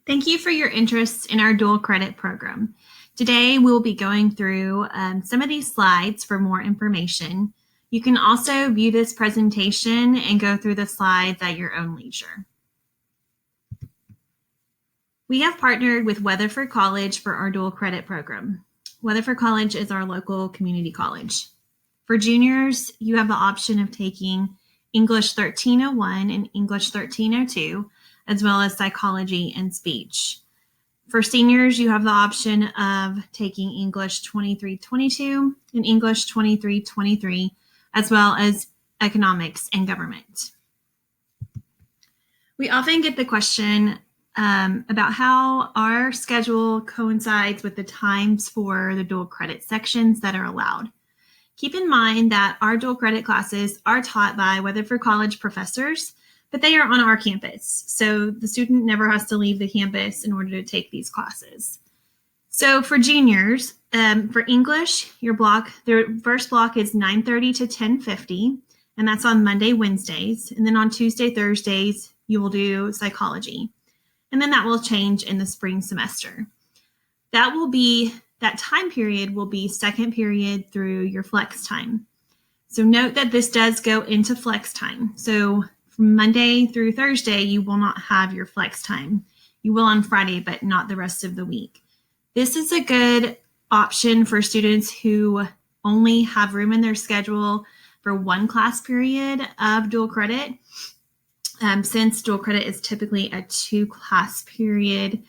Thank you for your interest in our dual credit program. Today, we'll be going through some of these slides for more information. You can also view this presentation and go through the slides at your own leisure. We have partnered with Weatherford College for our dual credit program. Weatherford College is our local community college. For juniors, you have the option of taking English 1301 and English 1302, as well as psychology and speech. For seniors, you have the option of taking English 2322 and English 2323, as well as economics and government. We often get the question about how our schedule coincides with the times for the dual credit sections that are allowed. Keep in mind that our dual credit classes are taught by Weatherford College professors, but they are on our campus, so the student never has to leave the campus in order to take these classes. So for juniors, for English, the first block is 9:30 to 10:50, and that's on Monday, Wednesdays. And then on Tuesday, Thursdays, you will do psychology. And then that will change in the spring semester. That time period will be second period through your flex time. So note that this does go into flex time. So from Monday through Thursday, you will not have your flex time. You will on Friday, but not the rest of the week. This is a good option for students who only have room in their schedule for one class period of dual credit. Since dual credit is typically a 2-class period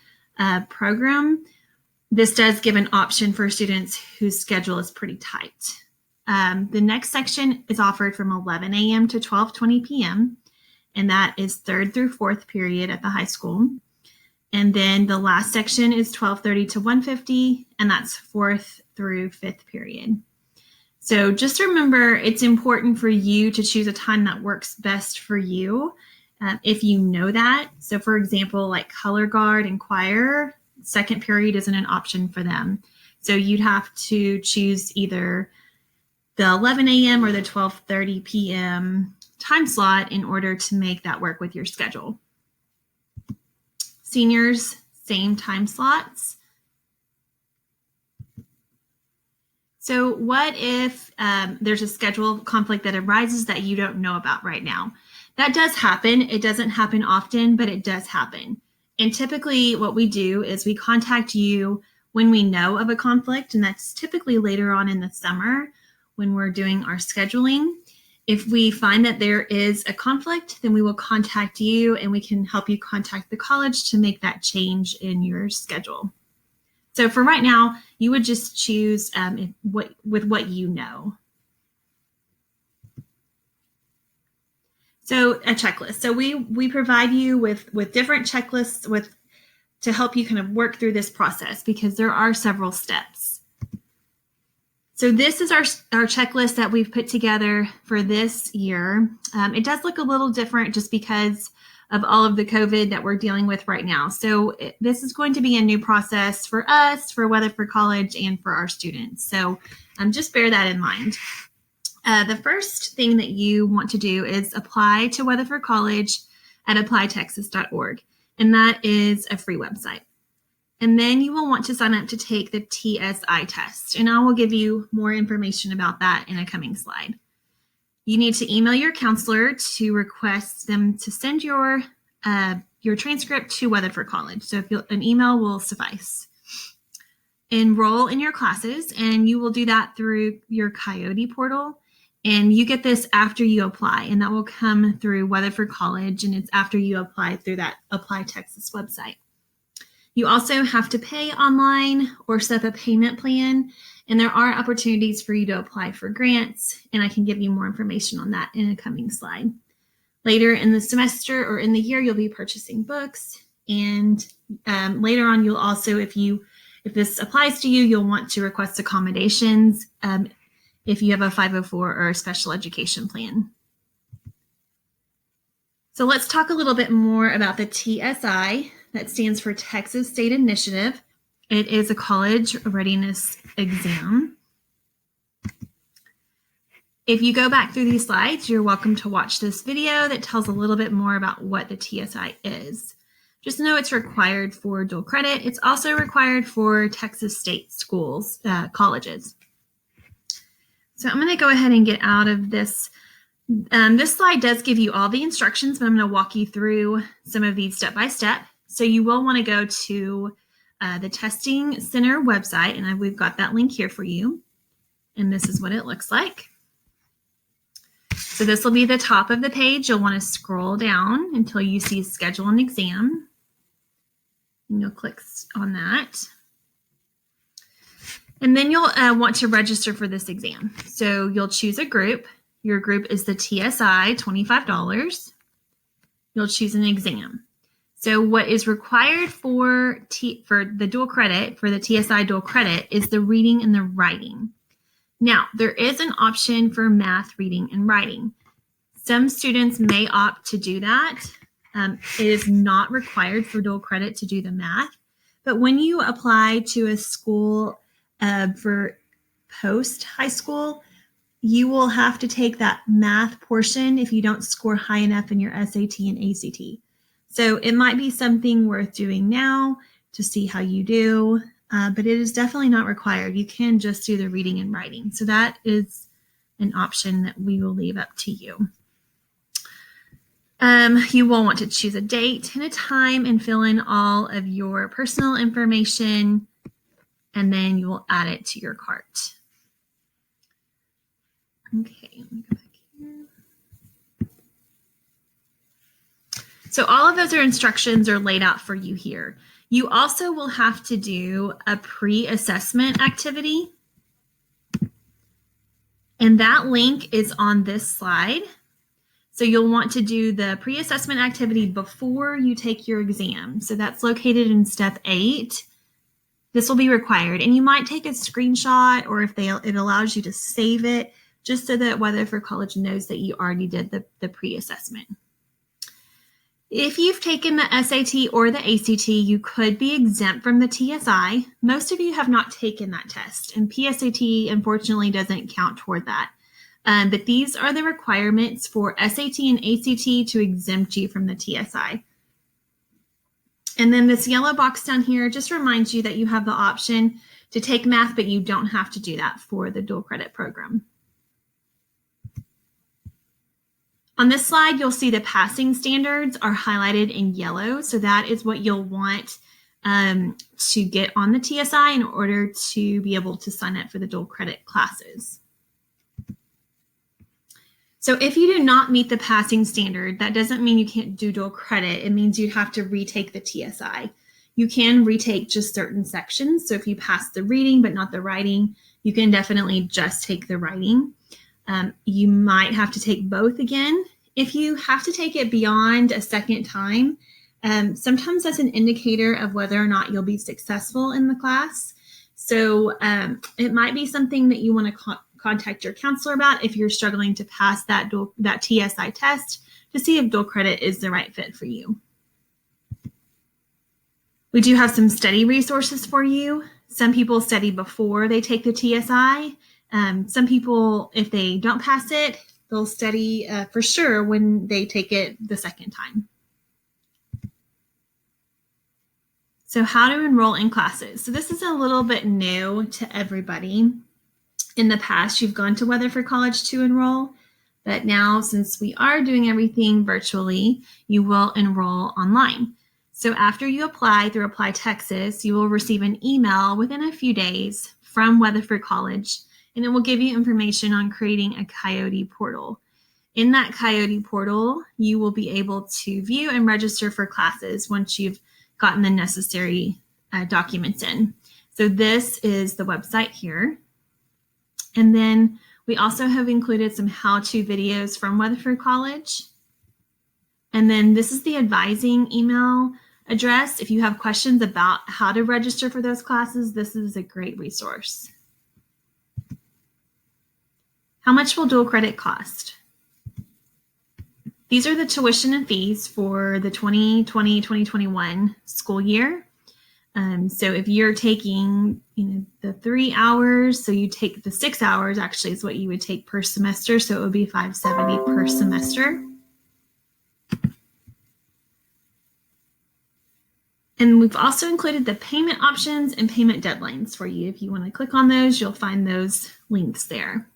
program, this does give an option for students whose schedule is pretty tight. The next section is offered from 11 a.m. to 12:20 p.m., and that is 3rd through 4th period at the high school. And then the last section is 12:30 to 1:50, and that's 4th through 5th period. So just remember, it's important for you to choose a time that works best for you. If you know that, so for example, like color guard and choir, second period isn't an option for them. So you'd have to choose either the 11 a.m. or the 12:30 p.m. time slot in order to make that work with your schedule. Seniors, same time slots. So what if there's a schedule conflict that arises that you don't know about right now? That does happen. It doesn't happen often, but it does happen. And typically what we do is we contact you when we know of a conflict, and that's typically later on in the summer when we're doing our scheduling. If we find that there is a conflict, then we will contact you and we can help you contact the college to make that change in your schedule. So for right now, you would just choose with what you know. So a checklist. So we provide you with different checklists to help you kind of work through this process because there are several steps. So this is our checklist that we've put together for this year. It does look a little different just because of all of the COVID that we're dealing with right now. So this is going to be a new process for us, for Weatherford College, and for our students. So just bear that in mind. The first thing that you want to do is apply to Weatherford College at applytexas.org, and that is a free website. And then you will want to sign up to take the TSI test, and I will give you more information about that in a coming slide. You need to email your counselor to request them to send your transcript to Weatherford College. So an email will suffice. Enroll in your classes, and you will do that through your Coyote portal. And you get this after you apply, and that will come through Weatherford College, and it's after you apply through that Apply Texas website. You also have to pay online or set up a payment plan, and there are opportunities for you to apply for grants, and I can give you more information on that in a coming slide. Later in the semester or in the year, you'll be purchasing books, and later on, you'll also, if this applies to you, you'll want to request accommodations if you have a 504 or a special education plan. So let's talk a little bit more about the TSI. That stands for Texas State Initiative. It is a college readiness exam. If you go back through these slides, you're welcome to watch this video that tells a little bit more about what the TSI is. Just know it's required for dual credit. It's also required for Texas state schools, colleges. So I'm going to go ahead and get out of this. This slide does give you all the instructions, but I'm going to walk you through some of these step by step. So you will want to go to the Testing Center website, and we've got that link here for you. And this is what it looks like. So this will be the top of the page. You'll want to scroll down until you see Schedule an Exam. And you'll click on that. And then you'll want to register for this exam. So you'll choose a group. Your group is the TSI, $25. You'll choose an exam. So what is required for the dual credit, for the TSI dual credit, is the reading and the writing. Now, there is an option for math, reading, and writing. Some students may opt to do that. It is not required for dual credit to do the math. But when you apply to a school for post-high school, you will have to take that math portion if you don't score high enough in your SAT and ACT. So it might be something worth doing now to see how you do. But it is definitely not required. You can just do the reading and writing. So that is an option that we will leave up to you. You will want to choose a date and a time and fill in all of your personal information, and then you will add it to your cart. Okay, let me go back here. So all of those instructions are laid out for you here. You also will have to do a pre-assessment activity. And that link is on this slide. So you'll want to do the pre-assessment activity before you take your exam. So that's located in step 8. This will be required. And you might take a screenshot, or if it allows you to save it, just so that Weatherford College knows that you already did the pre-assessment. If you've taken the SAT or the ACT, you could be exempt from the TSI. Most of you have not taken that test, and PSAT unfortunately doesn't count toward that. But these are the requirements for SAT and ACT to exempt you from the TSI. And then this yellow box down here just reminds you that you have the option to take math, but you don't have to do that for the dual credit program. On this slide, you'll see the passing standards are highlighted in yellow. So that is what you'll want to get on the TSI in order to be able to sign up for the dual credit classes. So if you do not meet the passing standard, that doesn't mean you can't do dual credit. It means you'd have to retake the TSI. You can retake just certain sections. So if you pass the reading but not the writing, you can definitely just take the writing. You might have to take both again. If you have to take it beyond a second time, sometimes that's an indicator of whether or not you'll be successful in the class. So it might be something that you want to contact your counselor about if you're struggling to pass that TSI test to see if dual credit is the right fit for you. We do have some study resources for you. Some people study before they take the TSI. Some people, if they don't pass it, they'll study for sure when they take it the second time. So how to enroll in classes. So this is a little bit new to everybody. In the past, you've gone to Weatherford College to enroll, but now since we are doing everything virtually, you will enroll online. So after you apply through Apply Texas, you will receive an email within a few days from Weatherford College, and it will give you information on creating a Coyote portal. In that Coyote portal, you will be able to view and register for classes once you've gotten the necessary documents in. So this is the website here. And then we also have included some how-to videos from Weatherford College. And then this is the advising email address. If you have questions about how to register for those classes, this is a great resource. How much will dual credit cost? These are the tuition and fees for the 2020-2021 school year. So if you're taking, the 3 hours, so you take the 6 hours actually is what you would take per semester. So it would be $570 per semester. And we've also included the payment options and payment deadlines for you. If you want to click on those, you'll find those links there.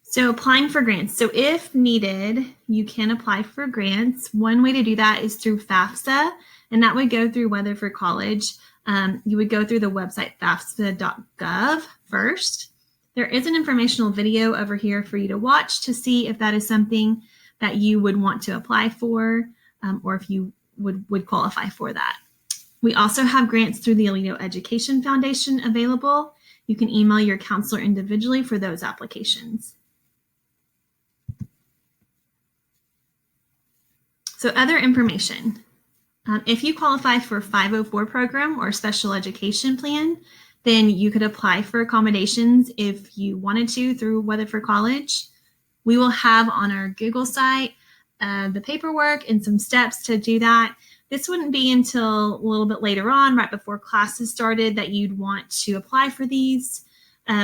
So applying for grants. So if needed, you can apply for grants. One way to do that is through FAFSA, and that would go through Weatherford College. You would go through the website fafsa.gov first. There is an informational video over here for you to watch to see if that is something that you would want to apply for, or if you would qualify for that. We also have grants through the Aledo Education Foundation available. You can email your counselor individually for those applications. So other information. If you qualify for a 504 program or special education plan, then you could apply for accommodations if you wanted to through Weatherford College. We will have on our Google site the paperwork and some steps to do that. This wouldn't be until a little bit later on, right before classes started, that you'd want to apply for these.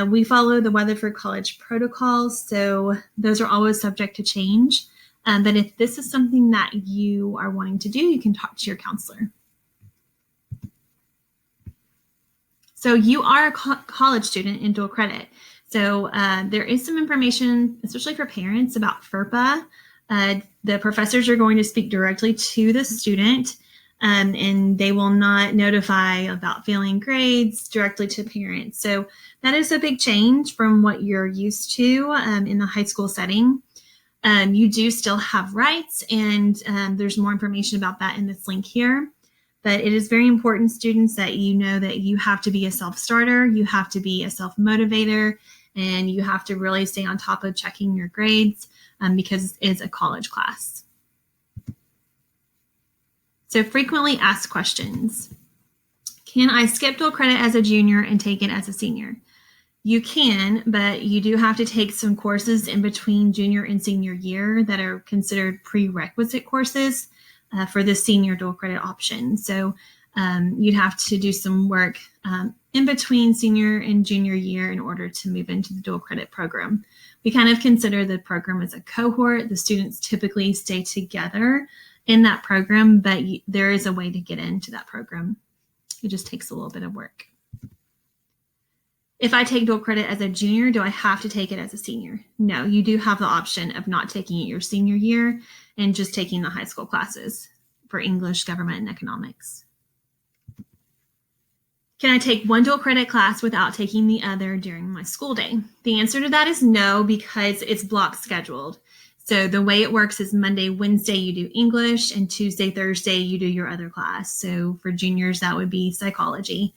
We follow the Weatherford College protocols, so those are always subject to change. But if this is something that you are wanting to do, you can talk to your counselor. So you are a college student in dual credit. So there is some information, especially for parents, about FERPA. The professors are going to speak directly to the student, and they will not notify about failing grades directly to parents. So that is a big change from what you're used to in the high school setting. You do still have rights, and there's more information about that in this link here. But it is very important, students, that you know that you have to be a self-starter, you have to be a self-motivator, and you have to really stay on top of checking your grades because it's a college class. So frequently asked questions. Can I skip dual credit as a junior and take it as a senior? You can, but you do have to take some courses in between junior and senior year that are considered prerequisite courses for the senior dual credit option. So you'd have to do some work in between senior and junior year in order to move into the dual credit program. We kind of consider the program as a cohort. The students typically stay together in that program, but there is a way to get into that program. It just takes a little bit of work. If I take dual credit as a junior, do I have to take it as a senior? No, you do have the option of not taking it your senior year and just taking the high school classes for English, government, and economics. Can I take one dual credit class without taking the other during my school day? The answer to that is no, because it's block scheduled. So the way it works is Monday, Wednesday, you do English, and Tuesday, Thursday, you do your other class. So for juniors, that would be psychology.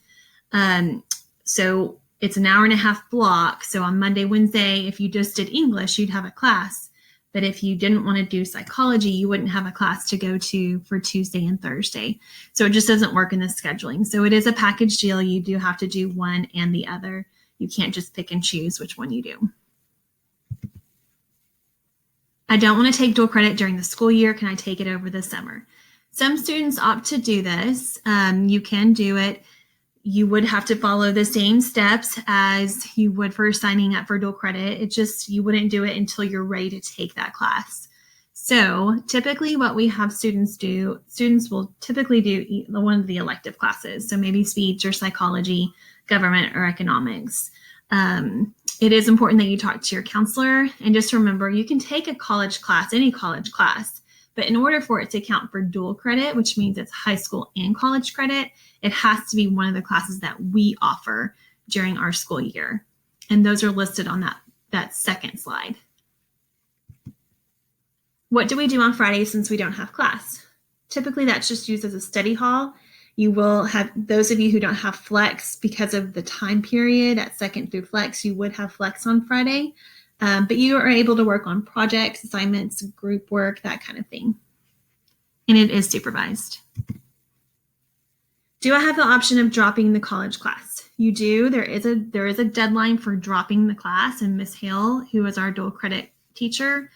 So it's an hour and a half block. So on Monday, Wednesday, if you just did English, you'd have a class. But if you didn't want to do psychology, you wouldn't have a class to go to for Tuesday and Thursday. So it just doesn't work in the scheduling. So it is a package deal. You do have to do one and the other. You can't just pick and choose which one you do. I don't want to take dual credit during the school year. Can I take it over the summer? Some students opt to do this. You can do it. You would have to follow the same steps as you would for signing up for dual credit. It just, you wouldn't do it until you're ready to take that class. So typically what we have students do, students will typically do one of the elective classes. So maybe speech or psychology, government, or economics. It is important that you talk to your counselor, and just remember, you can take a college class, any college class, but in order for it to count for dual credit, which means it's high school and college credit, it has to be one of the classes that we offer during our school year. And those are listed on that second slide. What do we do on Friday since we don't have class? Typically, that's just used as a study hall. You will have, those of you who don't have flex because of the time period at second through flex, you would have flex on Friday. But you are able to work on projects, assignments, group work, that kind of thing. And it is supervised. Do I have the option of dropping the college class? You do. There is a deadline for dropping the class, and Miss Hale, who is our dual credit teacher,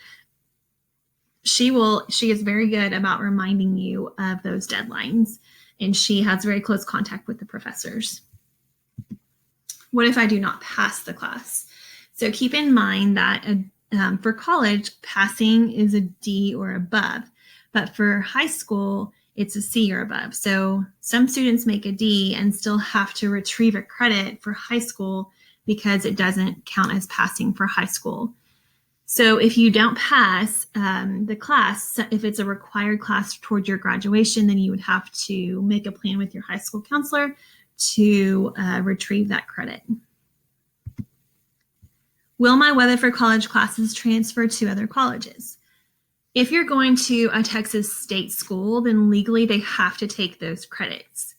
she is very good about reminding you of those deadlines, and she has very close contact with the professors. What if I do not pass the class? So keep in mind that for college, passing is a D or above, but for high school, it's a C or above. So some students make a D and still have to retrieve a credit for high school because it doesn't count as passing for high school. So if you don't pass the class, if it's a required class toward your graduation, then you would have to make a plan with your high school counselor to retrieve that credit. Will my Weatherford College classes transfer to other colleges? If you're going to a Texas state school, then legally they have to take those credits.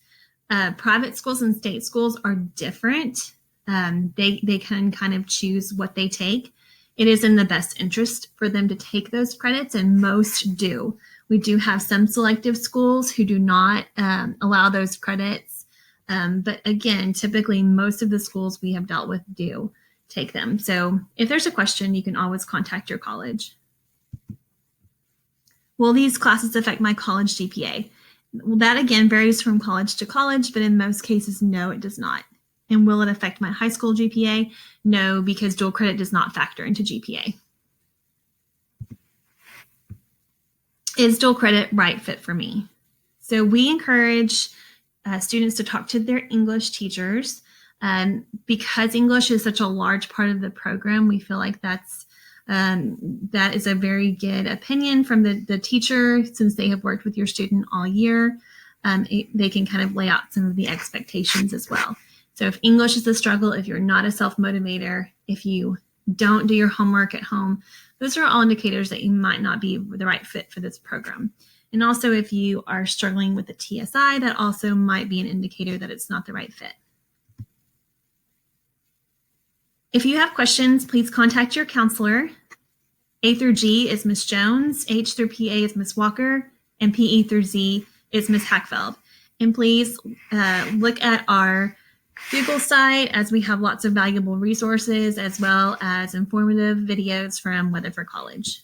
Private schools and state schools are different. They can kind of choose what they take. It is in the best interest for them to take those credits, and most do. We do have some selective schools who do not allow those credits. But again, typically most of the schools we have dealt with do take them. So if there's a question, you can always contact your college. Will these classes affect my college GPA? Well, that again varies from college to college, but in most cases, no, it does not. And will it affect my high school GPA? No, because dual credit does not factor into GPA. Is dual credit right fit for me? So we encourage students to talk to their English teachers. Because English is such a large part of the program, we feel like that is a very good opinion from the teacher, since they have worked with your student all year. They can kind of lay out some of the expectations as well. So if English is a struggle, if you're not a self-motivator, if you don't do your homework at home, those are all indicators that you might not be the right fit for this program. And also if you are struggling with the TSI, that also might be an indicator that it's not the right fit. If you have questions, please contact your counselor. A through G is Ms. Jones, H through PA is Ms. Walker, and PE through Z is Ms. Hackfeld. And please look at our Google site, as we have lots of valuable resources as well as informative videos from Weatherford College.